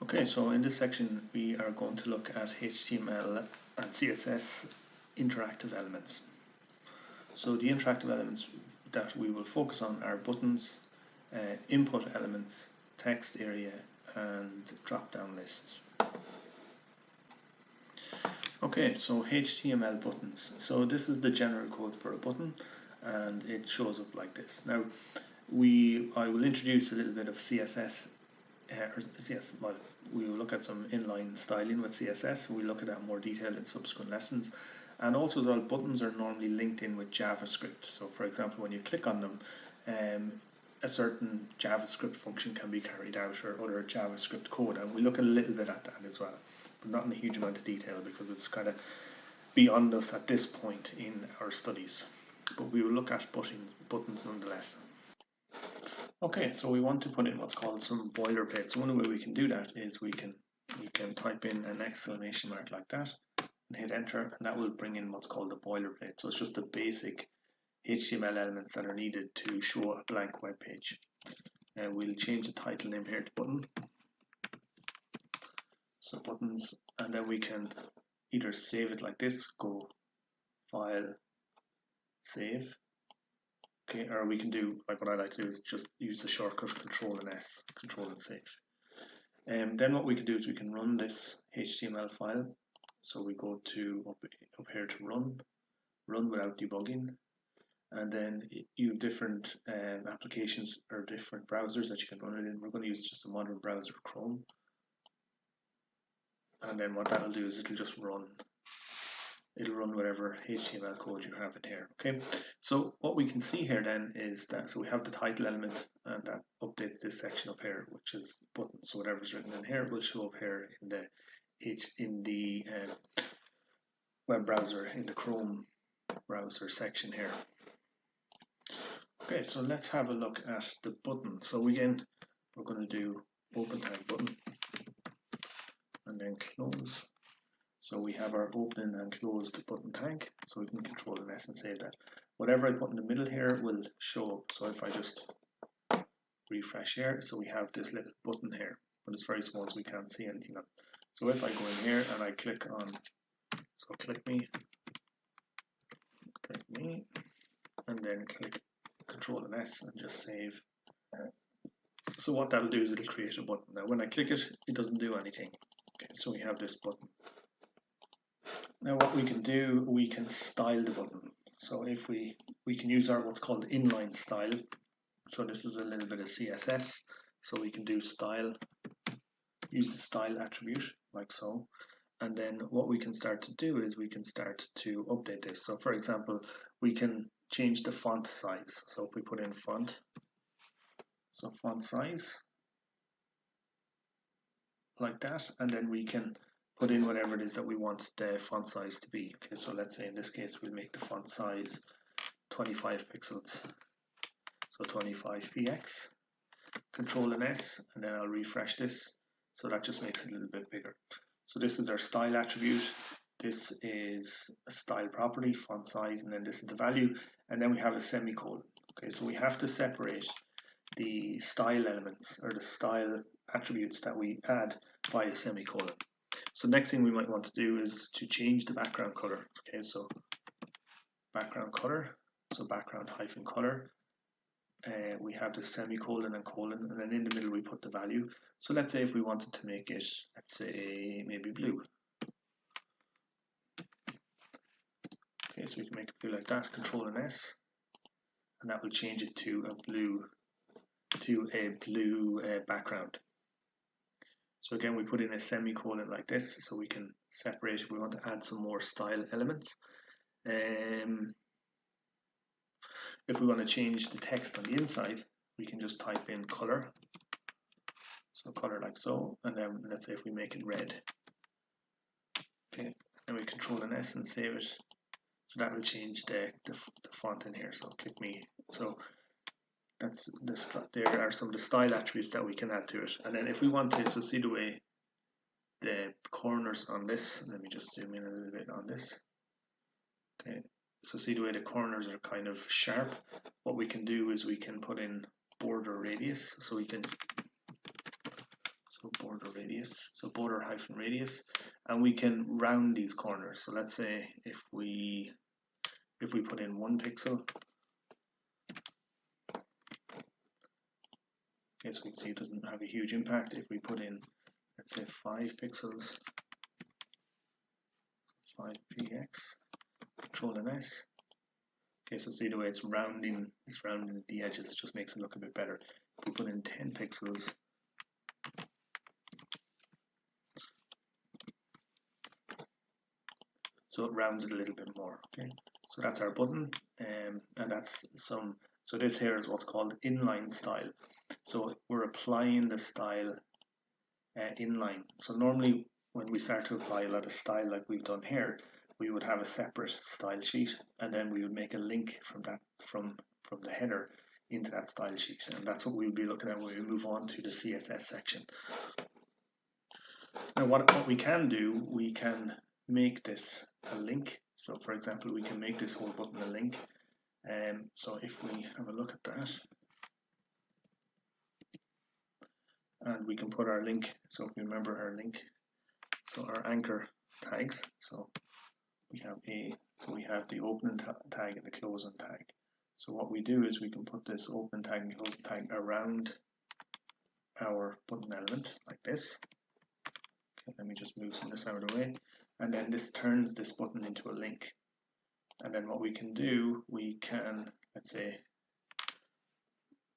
Okay, so in this section we are going to look at HTML and CSS interactive elements. So the interactive elements that we will focus on are buttons, input elements, text area, and drop-down lists. Okay, so HTML buttons. So this is the general code for a button, and it shows up like this. Now, I will introduce a little bit of CSS. Well, we will look at some inline styling with CSS. We'll look at that in more detail in subsequent lessons. And also, the buttons are normally linked in with JavaScript. So, for example, when you click on them, a certain JavaScript function can be carried out, or other JavaScript code, and we look a little bit at that as well, but not in a huge amount of detail because it's kind of beyond us at this point in our studies. But we will look at buttons nonetheless. Okay, so we want to put in what's called some boilerplate. So one way we can do that is we can type in an exclamation mark like that and hit enter, and that will bring in what's called a boilerplate. So it's just the basic HTML elements that are needed to show a blank web page. And we'll change the title name here to button. So buttons, and then we can either save it like this, go file, save. Okay, or we can do, like what I like to do is just use the shortcut Control and S, Control and Save. And then what we can do is we can run this HTML file. So we go to up here to run without debugging. And then you have different applications or different browsers that you can run it in. We're going to use just a modern browser, Chrome. And then what that'll do is it'll just run. It'll run whatever HTML code you have in here. Okay, so what we can see here then is that, so we have the title element, and that updates this section up here, which is buttons. So whatever's written in here will show up here in the web browser, in the Chrome browser section here. Okay, so let's have a look at the button. So again, we're going to do open tag button and then close. So we have our open and closed button tag, so we can Control and S and save that. Whatever I put in the middle here will show up. So if I just refresh here, so we have this little button here, but it's very small so we can't see anything on it. So if I go in here and I click on, so click me, and then click Control and S and just save. So what that'll do is it'll create a button. Now when I click it, it doesn't do anything. Okay, so we have this button. Now what we can do, we can style the button. So if we can use our what's called inline style. So this is a little bit of CSS. So we can do style, use the style attribute like so. And then what we can start to do is we can start to update this. So for example, we can change the font size. So if we put in font, so font size like that, and then we can put in whatever it is that we want the font size to be. Okay, so let's say in this case we'll make the font size 25 pixels. So 25 px. Control and S, and then I'll refresh this. So that just makes it a little bit bigger. So this is our style attribute. This is a style property, font size, and then this is the value. And then we have a semicolon. Okay, so we have to separate the style elements or the style attributes that we add by a semicolon. So next thing we might want to do is to change the background color. Okay, so background color, so background hyphen color. We have the semicolon and colon, and then in the middle we put the value. So let's say if we wanted to make it, let's say maybe blue. Okay, so we can make it blue like that, Control and S, and that will change it to a blue background. So again, we put in a semicolon like this, so we can separate if we want to add some more style elements. If we want to change the text on the inside, we can just type in color. So color like so, and then let's say if we make it red. Okay, and we Control and S and save it. So that will change the font in here. So click me. So that's this. There are some of the style attributes that we can add to it. And then if we want to, so see the way the corners on this. Let me just zoom in a little bit on this. Okay, so see the way the corners are kind of sharp. What we can do is we can put in border radius. So we can So border radius, so border hyphen radius, and we can round these corners. So let's say if we put in 1 pixel, okay, so we can see it doesn't have a huge impact. If we put in, let's say 5 pixels, 5px, Control and S. Okay, so see the way it's rounding the edges, it just makes it look a bit better. If we put in 10 pixels, so it rounds it a little bit more. Okay, so that's our button, and that's some. So this here is what's called inline style. So we're applying the style inline. So normally when we start to apply a lot of style like we've done here, we would have a separate style sheet, and then we would make a link from that from the header into that style sheet, and that's what we'll be looking at when we move on to the CSS section. Now what we can do, we can make this a link. So for example, we can make this whole button a link. So if we have a look at that, and we can put our link, so if we remember our link, so our anchor tags, so we have the opening tag and the closing tag. So what we do is we can put this opening tag and closing tag around our button element like this. Okay, let me just move some of this out of the way, and then this turns this button into a link. And then what we can do, we can, let's say,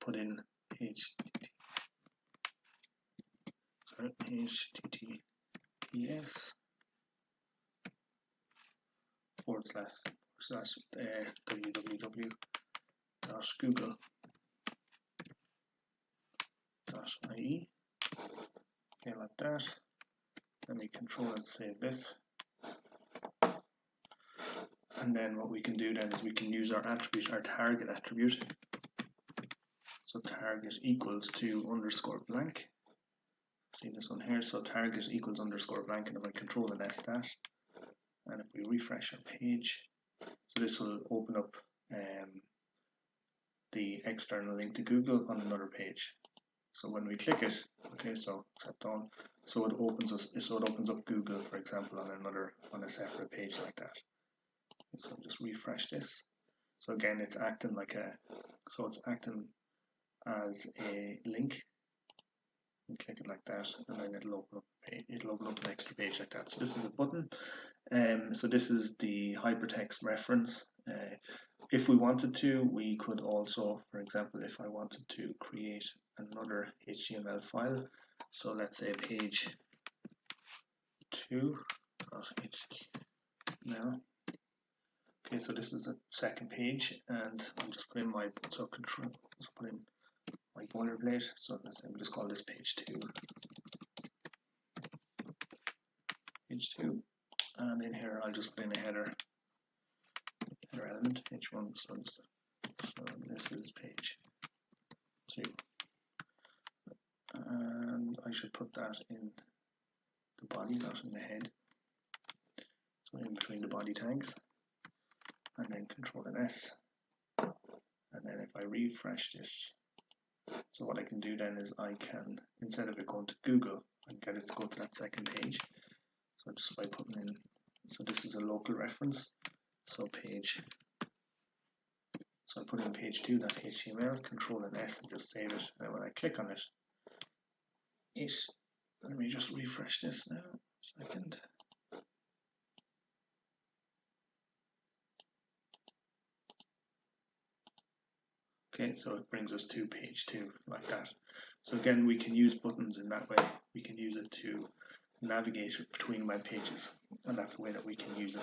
put in https www.google.ie. Okay, like that. Let me control and save this. And then what we can do then is we can use our attribute, our target attribute. So target equals to underscore blank. See this one here, so target equals underscore blank, and if I control and S that, and if we refresh our page, so this will open up the external link to Google on another page. So when we click it, okay, so accept all, so it opens up Google, for example, on a separate page like that. So just refresh this. So again, it's acting as a link. You click it like that, and then it'll open up an extra page like that. So this is a button. So this is the hypertext reference. If we wanted to, we could also, for example, if I wanted to create another HTML file, so let's say page 2.html. Okay, so this is a second page, and I'll just put in my my boilerplate. So let's say we just call this page 2. Page 2, and in here I'll just put in a header element h1. So this is page 2, and I should put that in the body, not in the head. So in between the body tags, and then Control and S, and then if I refresh this, so what I can do then is I can, instead of it going to Google, I can get it to go to that second page. So just by putting in, so this is a local reference, so I put in page 2.html, Control and S, and just save it. And when I click on it, let me just refresh this now, a second. Okay, so it brings us to page 2 like that. So again, we can use buttons in that way. We can use it to navigate between web pages, and that's the way that we can use it.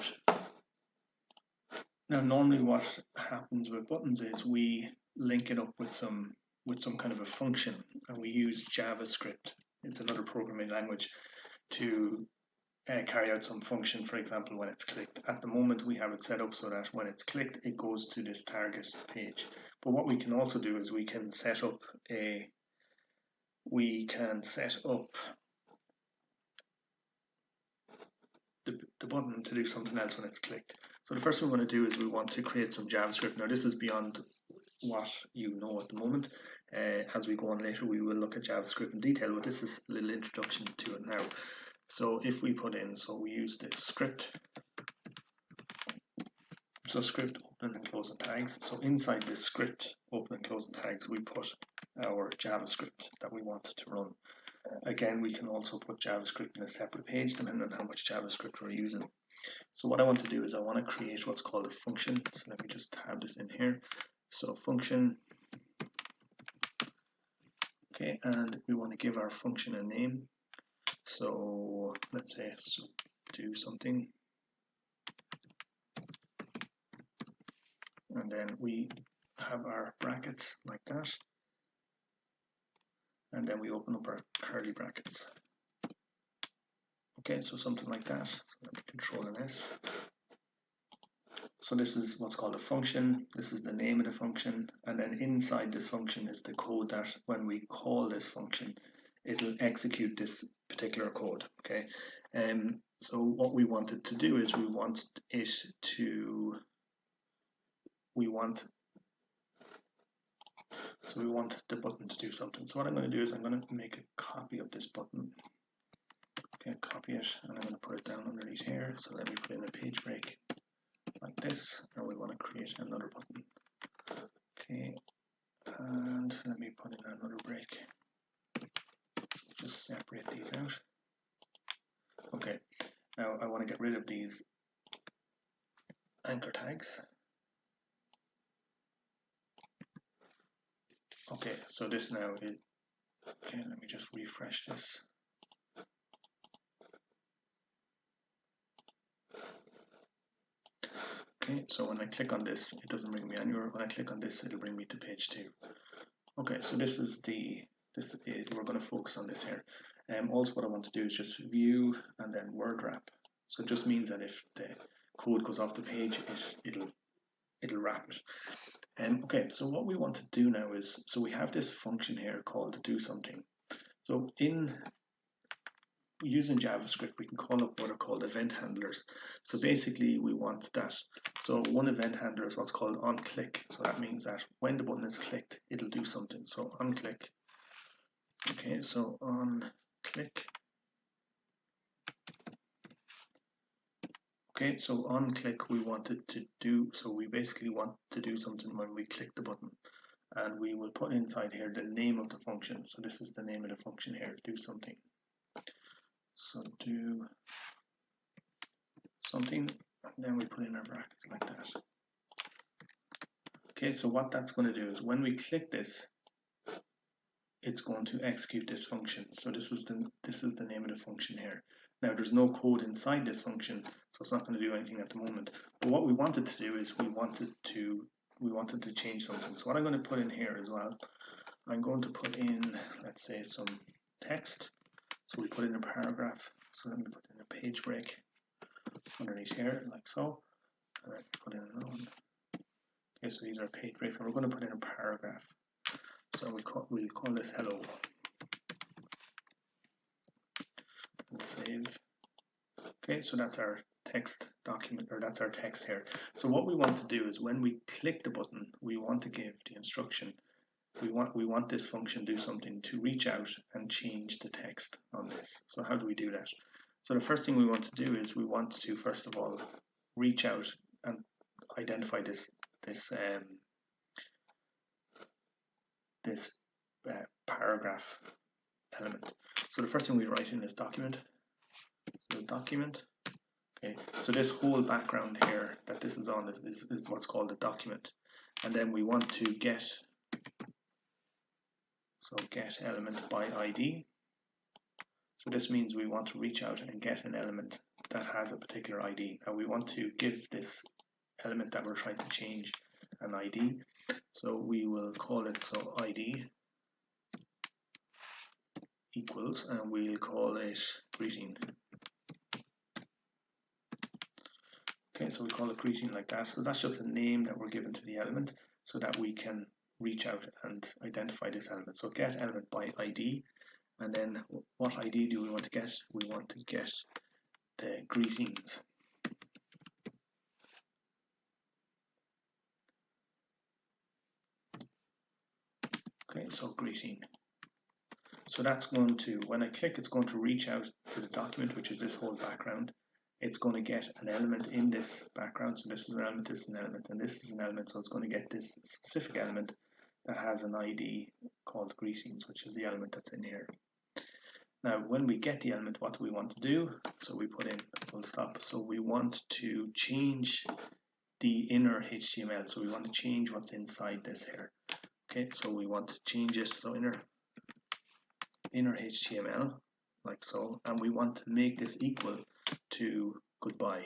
Now, normally what happens with buttons is we link it up with some kind of a function, and we use JavaScript. It's another programming language to carry out some function, for example, when it's clicked. At the moment, we have it set up so that when it's clicked, it goes to this target page. But what we can also do is we can set up the button to do something else when it's clicked. So the first thing we want to do is we want to create some JavaScript. Now this is beyond what you know at the moment. As we go on later, we will look at JavaScript in detail, but this is a little introduction to it now. So if we put in, so we use this script. So script open and closing tags. So inside this script open and closing tags, we put our JavaScript that we want to run. Again, we can also put JavaScript in a separate page depending on how much JavaScript we're using. So what I want to do is I want to create what's called a function. So let me just tab this in here. So function. Okay, and we want to give our function a name. So let's say do something. And then we have our brackets like that. And then we open up our curly brackets. Okay, so something like that. So let me control an S. So this is what's called a function. This is the name of the function. And then inside this function is the code that when we call this function, it'll execute this particular code. Okay. So what we wanted to do is we want the button to do something. So what I'm going to do is I'm going to make a copy of this button. Okay, copy it, and I'm going to put it down underneath here. So let me put in a page break like this, and we want to create another button. Okay, and let me put in another break. Just separate these out. Okay, now I want to get rid of these anchor tags. Okay, so this now is, okay, let me just refresh this. Okay, so when I click on this, it doesn't bring me anywhere. When I click on this, it'll bring me to page 2. Okay, so we're going to focus on this here. Also what I want to do is just view and then word wrap. So it just means that if the code goes off the page, it'll wrap it. Okay, so what we want to do now is, so we have this function here called do something. So using JavaScript, we can call up what are called event handlers. So basically we want that. So one event handler is what's called on click. So that means that when the button is clicked, it'll do something. So on click. Okay, so on click. Okay, so on click we wanted to do, so we basically want to do something when we click the button. And we will put inside here the name of the function. So this is the name of the function here, do something. So do something, and then we put in our brackets like that. Okay, so what that's going to do is when we click this, it's going to execute this function. So this is the name of the function here. Now there's no code inside this function, so it's not going to do anything at the moment. But what we wanted to do is we wanted to change something. So what I'm going to put in here as well, I'm going to put in, let's say, some text. So we put in a paragraph. So let me put in a page break underneath here, like so. And then put in another one. Okay, so these are page breaks, and we're going to put in a paragraph. So we'll call this hello. And save. Okay, so that's our text document, or that's our text here. So what we want to do is when we click the button, we want to give the instruction. We want this function do something to reach out and change the text on this. So how do we do that? So the first thing we want to do is we want to first of all reach out and identify this paragraph element. So the first thing we write in is document. So document. Okay. So this whole background here that this is on is what's called a document, and then we want to get. So get element by ID. So this means we want to reach out and get an element that has a particular ID. Now we want to give this element that we're trying to change an ID. So we will call it so ID equals, and we'll call it greeting. Okay, so we call it greeting like that. So that's just a name that we're given to the element so that we can reach out and identify this element. So get element by ID, and then what ID do we want to get? We want to get the greetings. Okay, so greeting. So that's going to, when I click, it's going to reach out to the document, which is this whole background. It's going to get an element in this background. So this is an element, this is an element, and this is an element. So it's going to get this specific element that has an ID called greetings, which is the element that's in here. Now, when we get the element, what do we want to do? So we put in full stop. So we want to change the inner HTML. So we want to change what's inside this here. Okay, so we want to change it. So inner HTML, like so, and we want to make this equal to goodbye.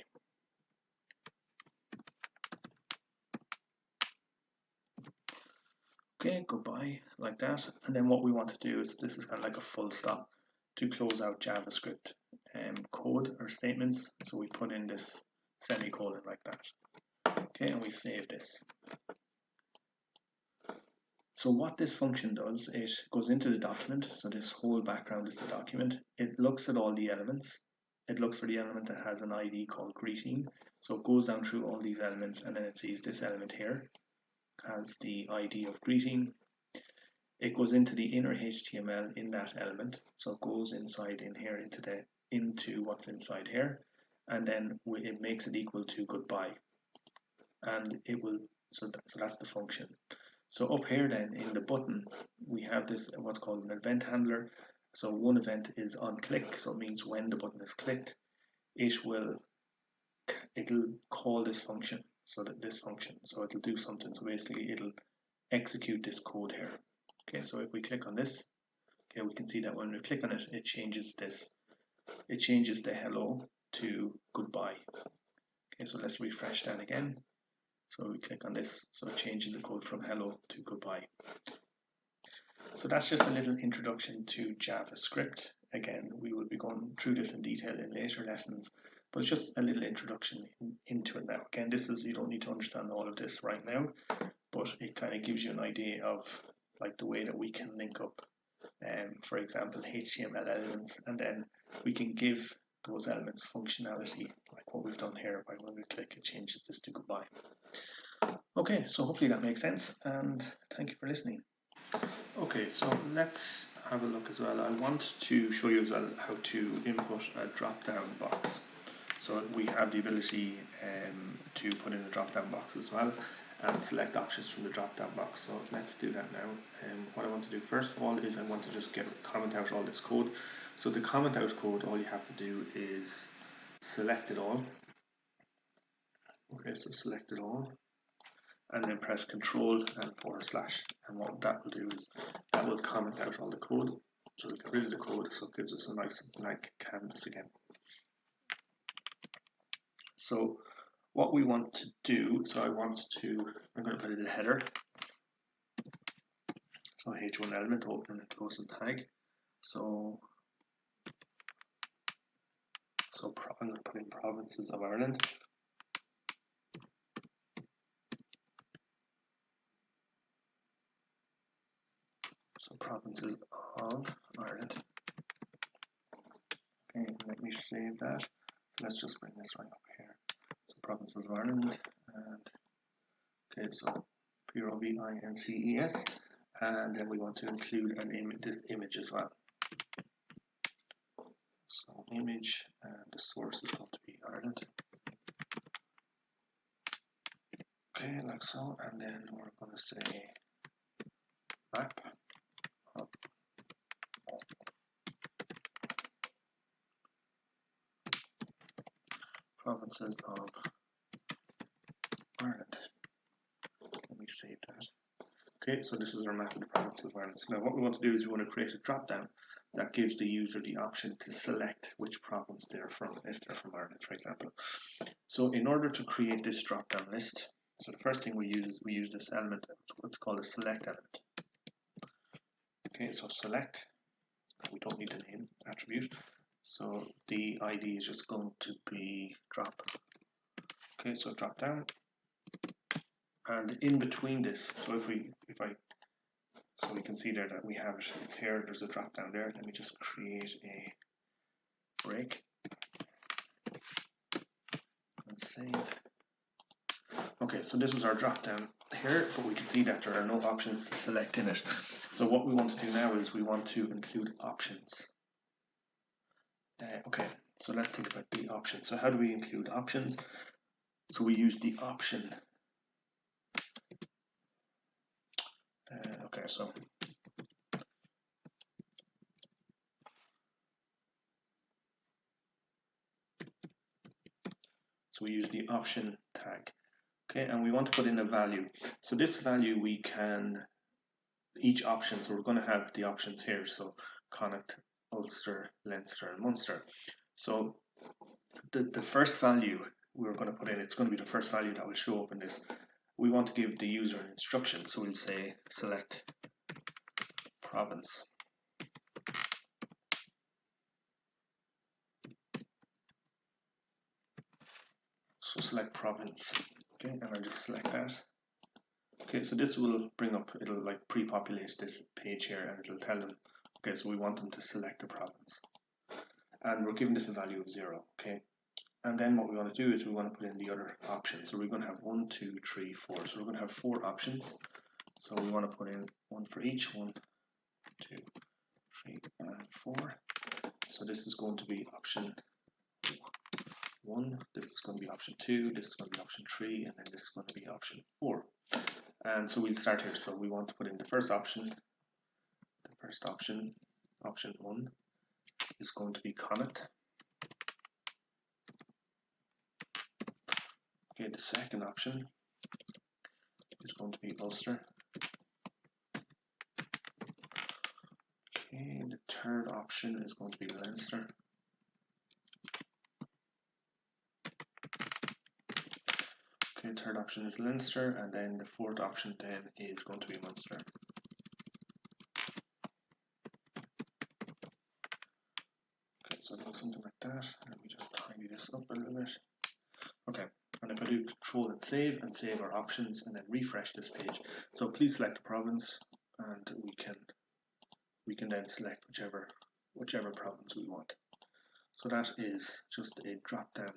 Okay, goodbye, like that. And then what we want to do is, this is kind of like a full stop to close out JavaScript code or statements. So we put in this semicolon like that. Okay, and we save this. So what this function does, it goes into the document. So this whole background is the document. It looks at all the elements. It looks for the element that has an ID called greeting. So it goes down through all these elements, and then it sees this element here has the ID of greeting. It goes into the inner HTML in that element. So it goes inside in here into what's inside here, and then it makes it equal to goodbye. And it will, so that's the function. So up here then in the button, we have this what's called an event handler. So one event is on click, so it means when the button is clicked, it'll call this function. So that this function, so it'll do something. So basically it'll execute this code here. Okay, so if we click on this, okay, we can see that when we click on it, it changes this. It changes the hello to goodbye. Okay, so let's refresh that again. So we click on this, so it changes the code from hello to goodbye. So that's just a little introduction to JavaScript. Again, we will be going through this in detail in later lessons, but it's just a little introduction into it now. Again, you don't need to understand all of this right now, but it kind of gives you an idea of like the way that we can link up, for example, HTML elements, and then we can give those elements functionality, like what we've done here, by when we click, it changes this to goodbye. Okay, so hopefully that makes sense, and thank you for listening. Okay, so let's have a look as well. I want to show you as well how to input a drop-down box. So we have the ability to put in a drop-down box as well and select options from the drop-down box. So let's do that now. What I want to do first of all is I want to just comment out all this code. So the comment out code, all you have to do is select it all. Okay, so select it all, and then press Control and /. And what that will do is that will comment out all the code. So we'll get rid of the code, so it gives us a nice blank canvas again. So what we want to do, so I'm going to put in a header. So H1 element, open and close and tag. So I'm going to put in provinces of Ireland. So provinces of Ireland. Okay, let me save that. So let's just bring this right up here. So provinces of Ireland, and okay, so provinces, and then we want to include this image as well. So image, and the source is going to be Ireland. Okay, like so, and then we're going to say map of provinces of Ireland. Let me save that. Okay, so this is our map of the provinces of Ireland. So now what we want to do is we want to create a drop-down that gives the user the option to select which province they're from, if they're from Ireland, for example. So in order to create this drop-down list, so the first thing we use is we use this element, what's called a select element. Okay, so select, we don't need the name attribute, so the ID is just going to be drop. Okay, so drop down, and in between this, so so we can see there that we have it, it's here, there's a drop down there. Let me just create a break and save. Okay, so this is our drop down here, but we can see that there are no options to select in it. So what we want to do now is we want to include options. Okay, so let's think about the options. So how do we include options? So we use the option. Okay, so we use the option tag. Okay, and we want to put in a value. So this value we can, each option, so we're going to have the options here. So Connacht, Ulster, Leinster, and Munster. So the first value we're going to put in, it's going to be the first value that will show up in this. We want to give the user an instruction. So we'll say select province. So select province. Okay, and I'll just select that. Okay, so this will bring up, it'll like pre-populate this page here and it'll tell them, okay, so we want them to select a province. And we're giving this a value of 0, okay? And then what we want to do is we want to put in the other options. So we're going to have 1, 2, 3, 4. So we're going to have 4 options. So we want to put in 1 for each, 1, 2, 3, and 4. So this is going to be option 1, this is going to be option 2, this is going to be option 3, and then this is going to be option 4. And so we'll start here. So we want to put in the first option. The first option, option 1, is going to be Connacht. Okay, the second option is going to be Ulster. Okay, the third option is going to be Leinster. Okay, third option is Leinster, and then the fourth option then is going to be Munster. Okay, so it looks something like that. Let me just tidy this up a little bit. Okay, and if I do Control and save our options, and then refresh this page. So please select a province, and we can then select whichever province we want. So that is just a drop down,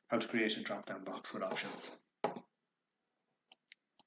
how to create a drop down box with options.